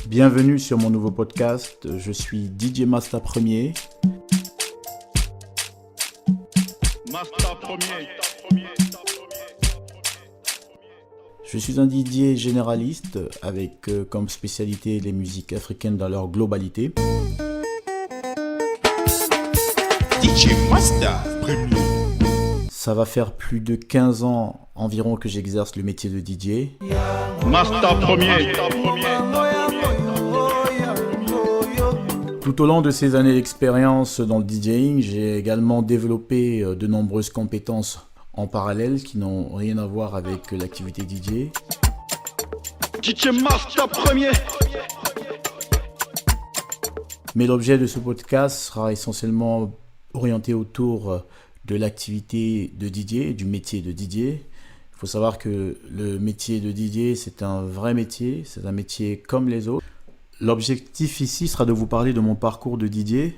Bienvenue sur mon nouveau podcast, je suis DJ Masta Premier. Je suis un DJ généraliste avec comme spécialité les musiques africaines dans leur globalité. DJ Masta Premier. Ça va faire plus de 15 ans environ que j'exerce le métier de DJ. Masta Premier. Tout au long de ces années d'expérience dans le DJing, j'ai également développé de nombreuses compétences en parallèle qui n'ont rien à voir avec l'activité DJ. DJ Masta Premier. Mais l'objet de ce podcast sera essentiellement orienté autour de l'activité de DJ, du métier de DJ. Il faut savoir que le métier de DJ, c'est un vrai métier, c'est un métier comme les autres. L'objectif ici sera de vous parler de mon parcours de DJ.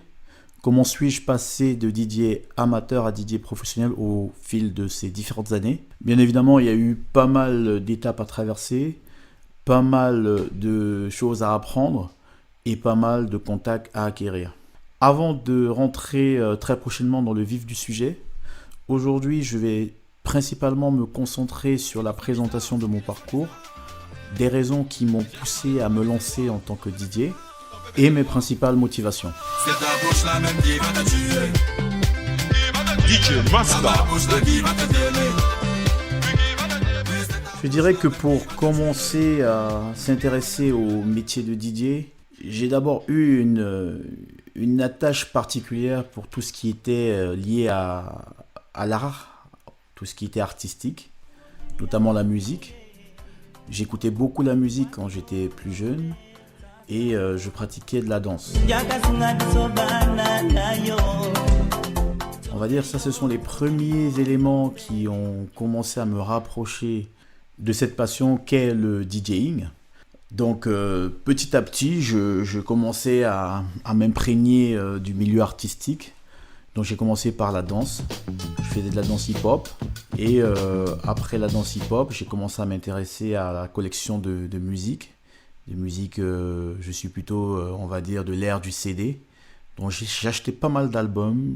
Comment suis-je passé de DJ amateur à DJ professionnel au fil de ces différentes années? Bien évidemment, il y a eu pas mal d'étapes à traverser, pas mal de choses à apprendre et pas mal de contacts à acquérir. Avant de rentrer très prochainement dans le vif du sujet, aujourd'hui, je vais principalement me concentrer sur la présentation de mon parcours, des raisons qui m'ont poussé à me lancer en tant que DJ et mes principales motivations. C'est ta bouche la même qui va te tuer. DJ Masta. Je dirais que pour commencer à s'intéresser au métier de DJ, j'ai d'abord eu une attache particulière pour tout ce qui était lié à l'art, tout ce qui était artistique, notamment la musique. J'écoutais beaucoup la musique quand j'étais plus jeune et je pratiquais de la danse. On va dire ça, ce sont les premiers éléments qui ont commencé à me rapprocher de cette passion qu'est le DJing. Donc petit à petit, je commençais à m'imprégner du milieu artistique. Donc j'ai commencé par la danse, je faisais de la danse hip-hop et après la danse hip-hop, j'ai commencé à m'intéresser à la collection de musique. Des musiques, je suis plutôt, on va dire, de l'ère du CD. Donc j'ai acheté pas mal d'albums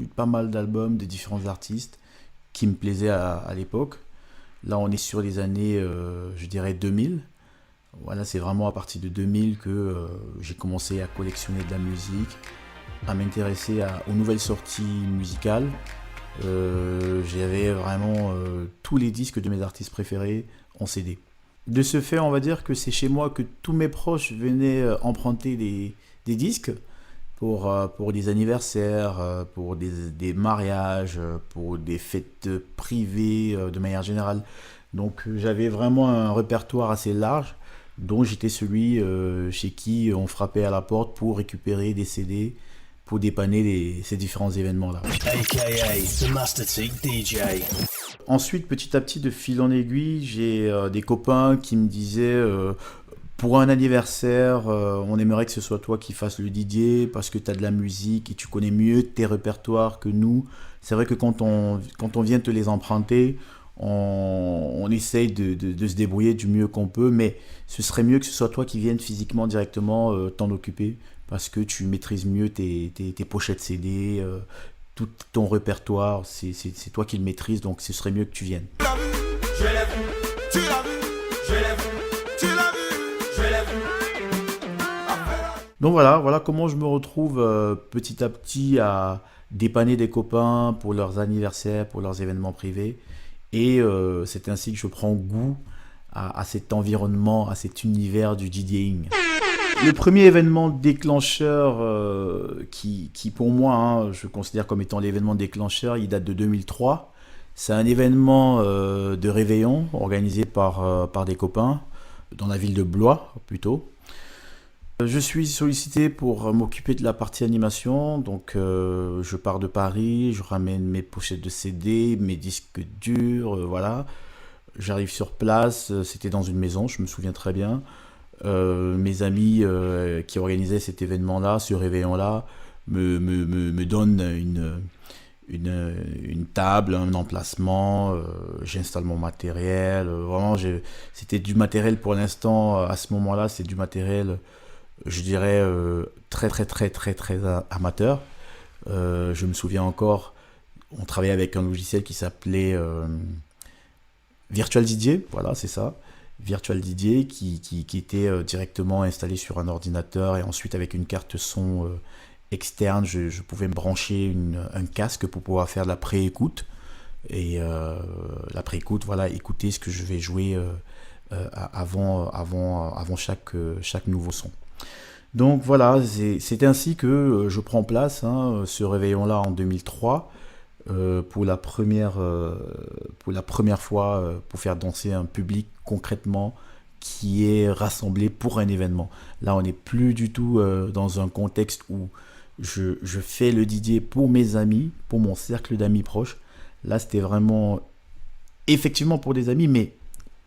de différents artistes qui me plaisaient à l'époque. Là on est sur les années, je dirais 2000. Voilà, c'est vraiment à partir de 2000 que j'ai commencé à collectionner de la musique, à m'intéresser aux nouvelles sorties musicales. J'avais vraiment tous les disques de mes artistes préférés en CD. De ce fait, on va dire que c'est chez moi que tous mes proches venaient emprunter des disques pour des anniversaires, pour des mariages, pour des fêtes privées de manière générale. Donc j'avais vraiment un répertoire assez large, dont j'étais celui chez qui on frappait à la porte pour récupérer des CD, pour dépanner ces différents événements-là. AKA The Master T DJ. Ensuite, petit à petit, de fil en aiguille, j'ai des copains qui me disaient pour un anniversaire, on aimerait que ce soit toi qui fasses le DJ parce que tu as de la musique et tu connais mieux tes répertoires que nous. C'est vrai que quand on vient te les emprunter, on essaye de se débrouiller du mieux qu'on peut, mais ce serait mieux que ce soit toi qui viennes physiquement directement t'en occuper parce que tu maîtrises mieux tes pochettes CD, tout ton répertoire, c'est toi qui le maîtrises, donc ce serait mieux que tu viennes. Je l'ai vu, tu l'as vu, je l'ai vu, tu l'as vu, je l'ai vu. Donc voilà comment je me retrouve petit à petit à dépanner des copains pour leurs anniversaires, pour leurs événements privés. Et c'est ainsi que je prends goût à cet environnement, à cet univers du DJing. Le premier événement déclencheur qui pour moi, je considère comme étant l'événement déclencheur, il date de 2003. C'est un événement de réveillon organisé par des copains dans la ville de Blois plutôt. Je suis sollicité pour m'occuper de la partie animation, donc je pars de Paris, je ramène mes pochettes de CD, mes disques durs, voilà. J'arrive sur place, c'était dans une maison, je me souviens très bien. Mes amis qui organisaient cet événement-là, ce réveillon-là, me donnent une table, un emplacement, j'installe mon matériel, vraiment c'était du matériel pour l'instant, à ce moment-là, c'est du matériel je dirais, très très très très très amateur. Je me souviens encore, on travaillait avec un logiciel qui s'appelait Virtual DJ, voilà, c'est ça. Virtual DJ qui était directement installé sur un ordinateur et ensuite avec une carte son externe, je pouvais me brancher un casque pour pouvoir faire de la pré-écoute. Et la pré-écoute, voilà, écouter ce que je vais jouer avant chaque nouveau son. Donc voilà, c'est ainsi que je prends place, ce réveillon-là en 2003, pour la première fois, pour faire danser un public concrètement qui est rassemblé pour un événement. Là, on n'est plus du tout dans un contexte où je fais le DJ pour mes amis, pour mon cercle d'amis proches. Là, c'était vraiment effectivement pour des amis, mais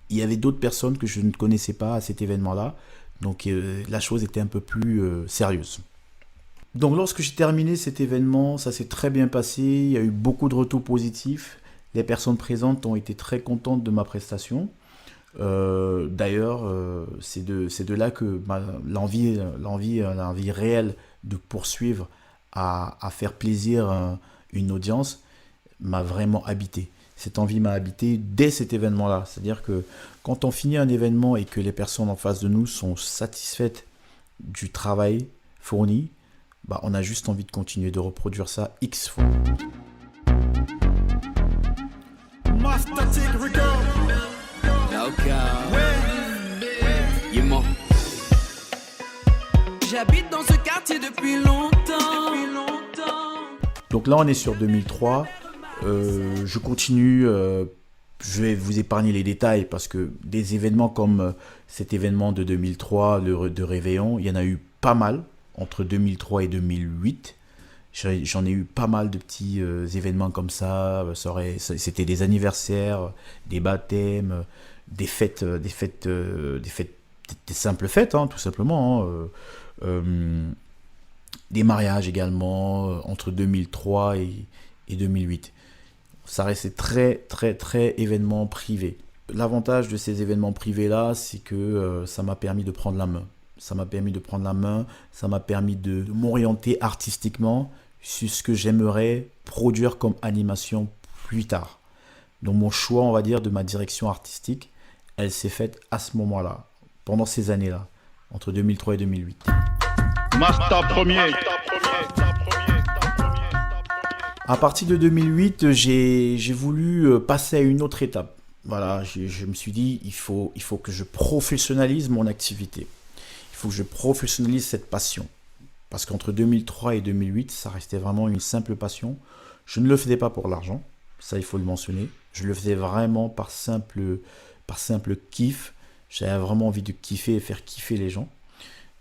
il y avait d'autres personnes que je ne connaissais pas à cet événement-là. Donc la chose était un peu plus sérieuse. Donc lorsque j'ai terminé cet événement, ça s'est très bien passé. Il y a eu beaucoup de retours positifs. Les personnes présentes ont été très contentes de ma prestation. D'ailleurs, c'est de là que l'envie réelle de poursuivre à faire plaisir une audience m'a vraiment habité. Cette envie m'a habité dès cet événement-là. C'est-à-dire que quand on finit un événement et que les personnes en face de nous sont satisfaites du travail fourni, on a juste envie de continuer de reproduire ça X fois. Mastatic Record. J'habite dans ce quartier depuis longtemps. Donc là, on est sur 2003. Je continue. Je vais vous épargner les détails parce que des événements comme cet événement de 2003, de Réveillon, il y en a eu pas mal entre 2003 et 2008. J'en ai eu pas mal de petits événements comme ça. C'était des anniversaires, des baptêmes, des simples fêtes, tout simplement. Des mariages également entre 2003 et 2008. Ça restait très très très événements privés. L'avantage de ces événements privés-là, c'est que ça m'a permis de prendre la main. Ça m'a permis de m'orienter artistiquement sur ce que j'aimerais produire comme animation plus tard. Donc mon choix, on va dire, de ma direction artistique, elle s'est faite à ce moment-là, pendant ces années-là, entre 2003 et 2008. Master premier. À partir de 2008, j'ai voulu passer à une autre étape. Voilà, je me suis dit, il faut que je professionnalise mon activité. Il faut que je professionnalise cette passion. Parce qu'entre 2003 et 2008, ça restait vraiment une simple passion. Je ne le faisais pas pour l'argent, ça il faut le mentionner. Je le faisais vraiment par simple kiff. J'avais vraiment envie de kiffer et faire kiffer les gens.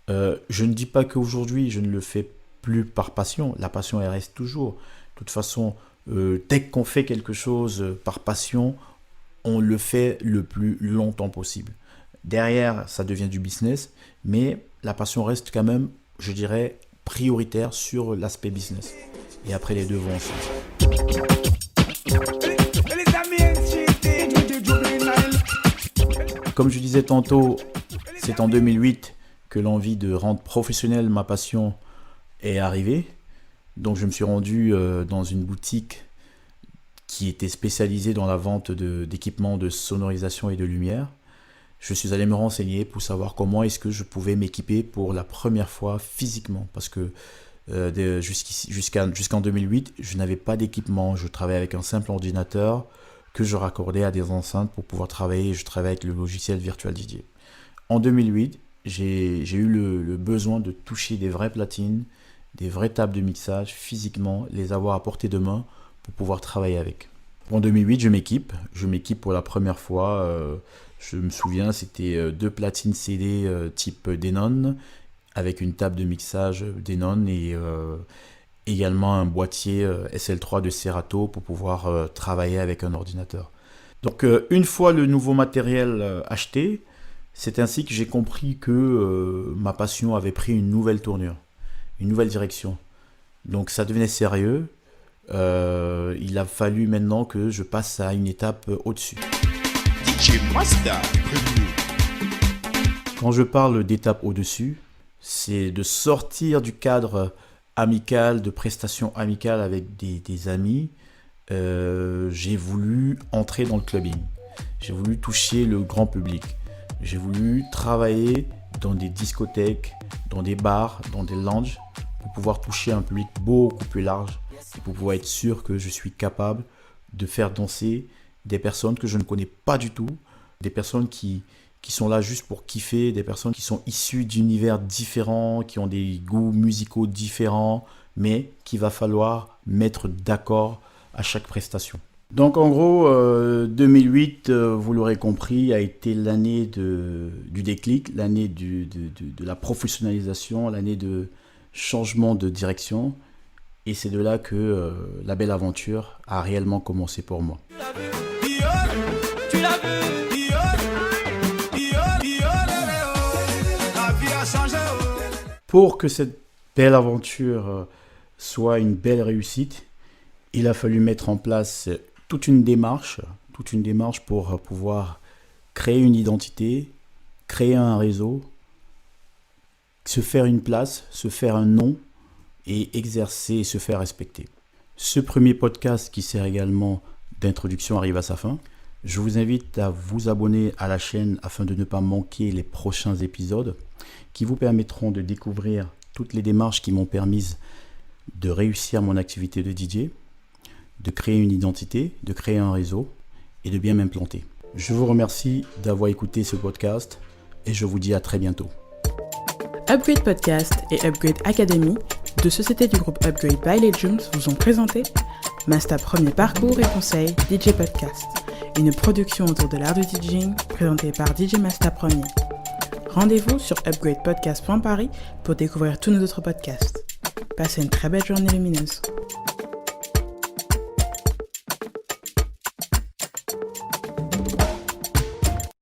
Je ne dis pas qu'aujourd'hui, je ne le fais plus par passion. La passion, elle reste toujours. De toute façon, dès qu'on fait quelque chose par passion, on le fait le plus longtemps possible. Derrière, ça devient du business, mais la passion reste quand même, je dirais, prioritaire sur l'aspect business. Et après, les deux vont ensemble. Comme je disais tantôt, c'est en 2008 que l'envie de rendre professionnelle ma passion est arrivée. Donc je me suis rendu dans une boutique qui était spécialisée dans la vente d'équipements de sonorisation et de lumière. Je suis allé me renseigner pour savoir comment est-ce que je pouvais m'équiper pour la première fois physiquement. Parce que jusqu'en 2008, je n'avais pas d'équipement. Je travaillais avec un simple ordinateur que je raccordais à des enceintes pour pouvoir travailler. Je travaillais avec le logiciel Virtual DJ. En 2008, j'ai eu le besoin de toucher des vraies platines, des vraies tables de mixage physiquement, les avoir à portée de main pour pouvoir travailler avec. En 2008, je m'équipe pour la première fois. Je me souviens, c'était 2 platines CD type Denon avec une table de mixage Denon et également un boîtier SL3 de Serato pour pouvoir travailler avec un ordinateur. Donc une fois le nouveau matériel acheté, c'est ainsi que j'ai compris que ma passion avait pris une nouvelle tournure, une nouvelle direction. Donc ça devenait sérieux. Il a fallu maintenant que je passe à une étape au-dessus. DJ Master premier. Quand je parle d'étape au-dessus, c'est de sortir du cadre amical, de prestations amicales avec des amis. J'ai voulu entrer dans le clubbing. J'ai voulu toucher le grand public. J'ai voulu travailler dans des discothèques, dans des bars, dans des lounges, pour pouvoir toucher un public beaucoup plus large et pour pouvoir être sûr que je suis capable de faire danser des personnes que je ne connais pas du tout, des personnes qui sont là juste pour kiffer, des personnes qui sont issues d'univers différents, qui ont des goûts musicaux différents, mais qu'il va falloir mettre d'accord à chaque prestation. Donc en gros, 2008, vous l'aurez compris, a été l'année du déclic, l'année de la professionnalisation, l'année de changement de direction. Et c'est de là que la belle aventure a réellement commencé pour moi. Tu l'as vu, la vie a changé. Pour que cette belle aventure soit une belle réussite, il a fallu mettre en place toute une démarche pour pouvoir créer une identité, créer un réseau, se faire une place, se faire un nom et exercer et se faire respecter. Ce premier podcast qui sert également d'introduction arrive à sa fin. Je vous invite à vous abonner à la chaîne afin de ne pas manquer les prochains épisodes qui vous permettront de découvrir toutes les démarches qui m'ont permis de réussir mon activité de DJ, de créer une identité, de créer un réseau et de bien m'implanter. Je vous remercie d'avoir écouté ce podcast et je vous dis à très bientôt. Upgrade Podcast et Upgrade Academy, deux sociétés du groupe Upgrade by Legends, vous ont présenté Masta Premier Parcours et Conseil DJ Podcast, une production autour de l'art du DJing présentée par DJ Masta Premier. Rendez-vous sur upgradepodcast.paris pour découvrir tous nos autres podcasts. Passez une très belle journée lumineuse.